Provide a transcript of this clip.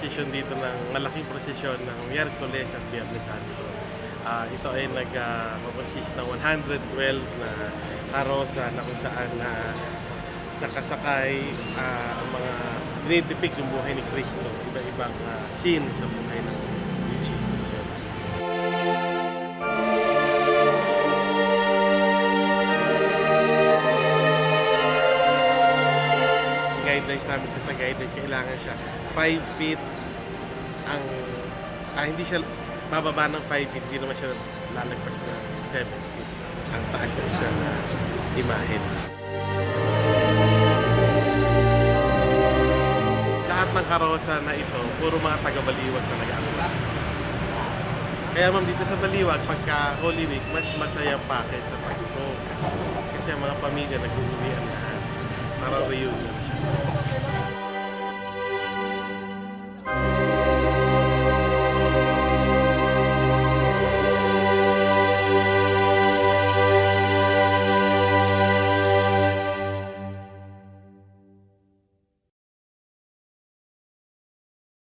prosesyon dito ng malaking prosesyon ng Miyerkules at Biyernes Santo. Ito ay nag-consist ng 112 na karosa na kung saan nakasakay ang mga dinidipik yung buhay ni Kristo, iba-ibang scene sa buhay ng Jesus. Yun. Guidelines namin sa guidelines, kailangan siya 5 feet ang hindi siya bababa ng 5 feet, hindi naman siya lalagpas ng 7 feet ang taas ng isang imahen. Lahat ng karosa na ito, puro mga taga-Baliwag na nag-aabot. Kaya ma'am, dito sa Baliwag, pagka Holy Week, mas masaya pa kaysa Pasko. Kasi ang mga pamilya nag-uuwian lahat. Para reunion siya.